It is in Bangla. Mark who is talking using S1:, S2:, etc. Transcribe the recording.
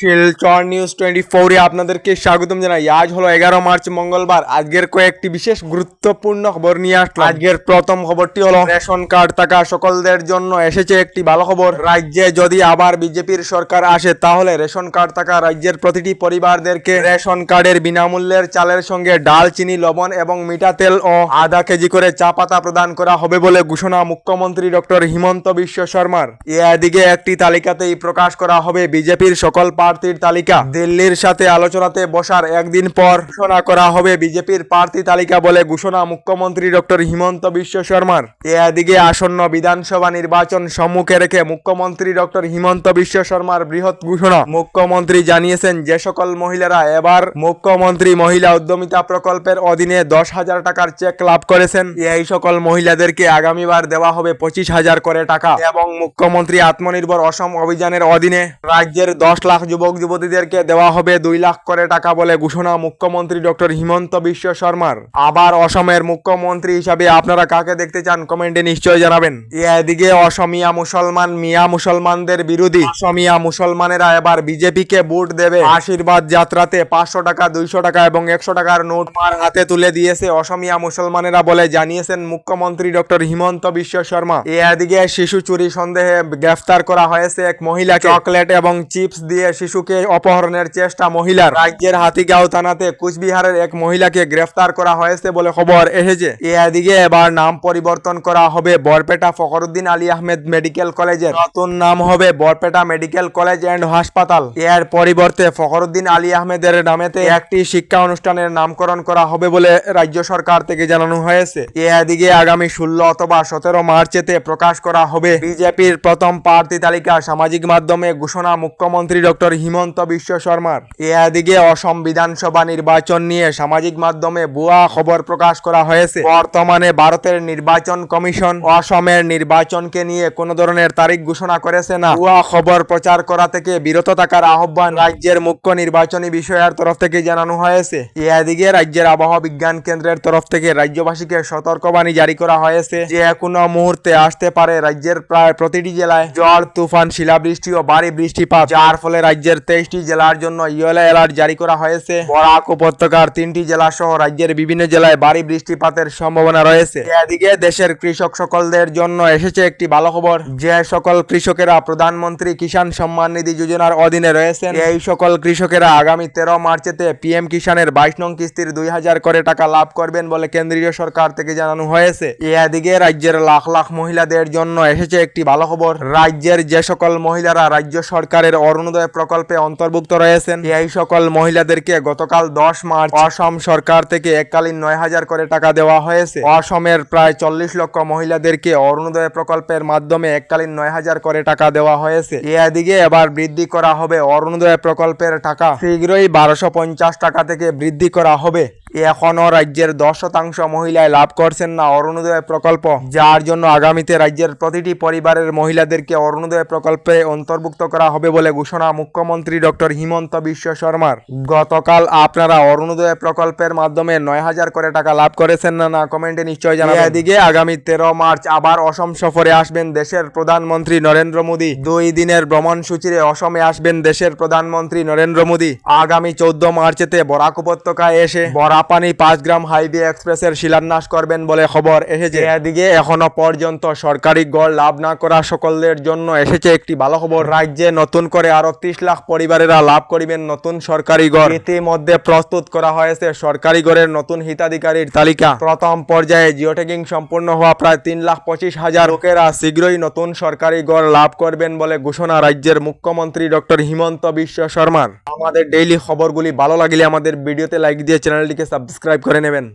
S1: শিলচর নিউজ 24 এ আপনাদেরকে স্বাগতম জানাই। আজ হলো 11 মার্চ মঙ্গলবার। আজকের কয়েকটি বিশেষ গুরুত্বপূর্ণ খবর নিয়ে আসলাম। আজকের প্রথম খবরটি হলো রেশন কার্ড থাকা সকলদের জন্য এসেছে একটি ভালো খবর। রাজ্যে যদি আবার বিজেপির সরকার আসে তাহলে রেশন কার্ড থাকা রাজ্যের প্রতিটি পরিবারদেরকে রেশন কার্ডের বিনামূল্যের চালের সঙ্গে ডাল, চিনি, লবণ এবং মিঠা তেল ও আধা কেজি করে চা পাতা প্রদান করা হবে বলে ঘোষণা মুখ্যমন্ত্রী ডক্টর হিমন্ত বিশ্ব শর্মার। এদিকে একটি তালিকাতেই প্রকাশ করা হবে বিজেপির সকল প্রার্থীর তালিকা। দিল্লির সাথে আলোচনাতে বসার একদিন পর ঘোষণা করা হবে বিজেপির প্রার্থী তালিকা বলে ঘোষণা মুখ্যমন্ত্রী ডক্টর হিমন্ত বিশ্ব শর্মার। এদিকে আসন্ন বিধানসভা নির্বাচন সম্মুখে রেখে মুখ্যমন্ত্রী ডক্টর হিমন্ত বিশ্ব শর্মার বৃহৎ ঘোষণা। মুখ্যমন্ত্রী জানিয়েছেন যে সকল মহিলারা এবার মুখ্যমন্ত্রী মহিলা উদ্যমিতা প্রকল্পের অধীনে 10,000 টাকার চেক লাভ করেছেন, এই সকল মহিলাদেরকে আগামীবার দেওয়া হবে 25,000 করে টাকা। এবং মুখ্যমন্ত্রী আত্মনির্ভর অসম অভিযানের অধীনে রাজ্যের 10 লাখ যুবক যুবতীদেরকে দেওয়া হবে 2 লাখ করে টাকা বলে ঘোষণা মুখ্যমন্ত্রী ডক্টর হিমন্ত বিশ্ব শর্মার। আবার অসমের মুখ্যমন্ত্রী হিসাবে আপনারা কাকে দেখতে চান কমেন্টে নিশ্চয় জানাবেন। এদিকে অসমিয়া মুসলমান মিয়া মুসলমানদের বিরোধী অসমিয়া মুসলমানেরা এবার বিজেপিকে ভোট দেবে। আশীর্বাদ যাত্রাতে 500 টাকা, 200 টাকা এবং 100 টাকার নোট আমার হাতে তুলে দিয়েছে অসমিয়া মুসলমানেরা বলে জানিয়েছেন মুখ্যমন্ত্রী ডক্টর হিমন্ত বিশ্ব শর্মা। এদিকে শিশু চুরি সন্দেহে গ্রেফতার করা হয়েছে এক মহিলাকে। চকলেট এবং চিপস দিয়ে শিশুকে অপহরণের চেষ্টা মহিলার। রাজ্যের হাতিগাঁও থানাতে কুচবিহারের এক মহিলাকে গ্রেফতার করা হয়েছে বলে খবর এসেছে। এদিকে এবার নাম পরিবর্তন করা হবে বরপেটা ফখরুদ্দিন আলী আহমেদ মেডিকেল কলেজের। নতুন নাম হবে বরপেটা মেডিকেল কলেজ এন্ড হাসপাতাল। এর পরিবর্তে ফখরুদ্দিন আলী আহমেদের নামেতে একটি শিক্ষা অনুষ্ঠানের নামকরণ করা হবে বলে রাজ্য সরকার থেকে জানানো হয়েছে। এদিকে আগামী 16 অথবা 17 মার্চেতে প্রকাশ করা হবে বিজেপির প্রথম প্রার্থী তালিকা। সামাজিক মাধ্যমে ঘোষণা মুখ্যমন্ত্রী ডক্টর হিমন্ত বিশ্ব শর্মার। এদিকে অসম বিধানসভা নির্বাচন নিয়ে সামাজিক মাধ্যমে ভুয়া খবর প্রকাশ করা হয়েছে। বর্তমানে ভারতের নির্বাচন কমিশন অসমের নির্বাচনকে নিয়ে কোনো ধরনের তারিখ ঘোষণা করেছে না। ভুয়া খবর প্রচার করা থেকে বিরত থাকার আহ্বান রাজ্যের মুখ্য নির্বাচনী বিষয়ের তরফ থেকে জানানো হয়েছে। এদিকে রাজ্যের আবহাওয়া বিজ্ঞান কেন্দ্রের তরফ থেকে রাজ্যবাসীকে সতর্কবাণী জারি করা হয়েছে যে কোনো মুহূর্তে আসতে পারে রাজ্যের প্রায় প্রতিটি জেলায় ঝড়, তুফান, শিলাবৃষ্টি ও ভারী বৃষ্টিপাত, যার ফলে রাজ্যের 23টি জেলার জন্য ইয়েলো অ্যালার্ট জারি করা হয়েছে। বরাক উপত্যকার 3টি জেলা সহ রাজ্যের বিভিন্ন জেলায় ভারী বৃষ্টিপাতের সম্ভাবনা রয়েছে। এদিকে দেশের কৃষক সকলদের জন্য এসেছে একটি ভালো খবর। যে সকল কৃষকেরা প্রধানমন্ত্রী কিষাণ সম্মান নিধি যোজনার অধীনে রয়েছেন, এই সকল কৃষকেরা আগামী 13 মার্চেতে পিএম কিষাণের 22 নং কিস্তির 2,000 করে টাকা লাভ করবেন বলে কেন্দ্রীয় সরকার থেকে জানানো হয়েছে। এদিকে রাজ্যের লাখ লাখ মহিলাদের জন্য এসেছে একটি ভালো খবর। রাজ্যের যে সকল মহিলারা রাজ্য সরকারের অরুণোদয় প্রকল্পে অন্তর্ভুক্ত রয়েছেন, এই সকল মহিলাদেরকে গতকাল 10 মার্চ অসম সরকার থেকে এককালীন 9,000 করে টাকা দেওয়া হয়েছে। অসমের প্রায় 40 লক্ষ মহিলাদেরকে অরুণোদয় প্রকল্পের মাধ্যমে এককালীন 9,000 করে টাকা দেওয়া হয়েছে। এদিকে এবার বৃদ্ধি করা হবে অরুণোদয় প্রকল্পের টাকা। শীঘ্রই 1250 টাকা থেকে বৃদ্ধি করা হবে। এখনো রাজ্যের 10% মহিলায় লাভ করছেন না অরুণোদয় প্রকল্প, যার জন্য আগামীতে রাজ্যের প্রতিটি পরিবারের মহিলাদেরকে অরুণোদয় প্রকল্পে অন্তর্ভুক্ত করা হবে বলে ঘোষণা মুখ্যমন্ত্রী ডক্টর হিমন্ত বিশ্ব শর্মার। গতকাল আপনারা অরুণোদয় প্রকল্পের মাধ্যমে 9,000 করে টাকা লাভ করেছেন না কমেন্টে নিশ্চয় জানাবেন। এদিকে আগামী 13 মার্চ আবার অসম সফরে আসবেন দেশের প্রধানমন্ত্রী নরেন্দ্র মোদী। 2 দিনের ভ্রমণ সূচিতে অসমে আসবেন দেশের প্রধানমন্ত্রী নরেন্দ্র মোদী। আগামী 14 মার্চেতে বরাক উপত্যকায় এসে বরাপানি 5 গ্রাম হাইওয়ে এক্সপ্রেসের শিলান্যাস করবেন বলে খবর এসেছে। এদিকে এখনো পর্যন্ত সরকারি গড় লাভ না করা সকলের জন্য এসেছে একটি ভালো খবর। রাজ্যে নতুন করে আরো 30 লাখ পরিবারেরা লাভ করিবেন নতুন সরকারি গড়। ইতিমধ্যে প্রস্তুত করা হয়েছে সরকারি গড়ের নতুন হিতাধিকারীর তালিকা। প্রথম পর্যায়ে জিওট্যাগিং সম্পূর্ণ হওয়া প্রায় 3,25,000 লোকেরা শীঘ্রই নতুন সরকারি গড় লাভ করবেন বলে ঘোষণা রাজ্যের মুখ্যমন্ত্রী ডক্টর হিমন্ত বিশ্ব শর্মার। আমাদের ডেইলি খবরগুলি ভালো লাগলে আমাদের ভিডিওতে লাইক দিয়ে চ্যানেলটিকে সাবস্ক্রাইব করে নেবেন।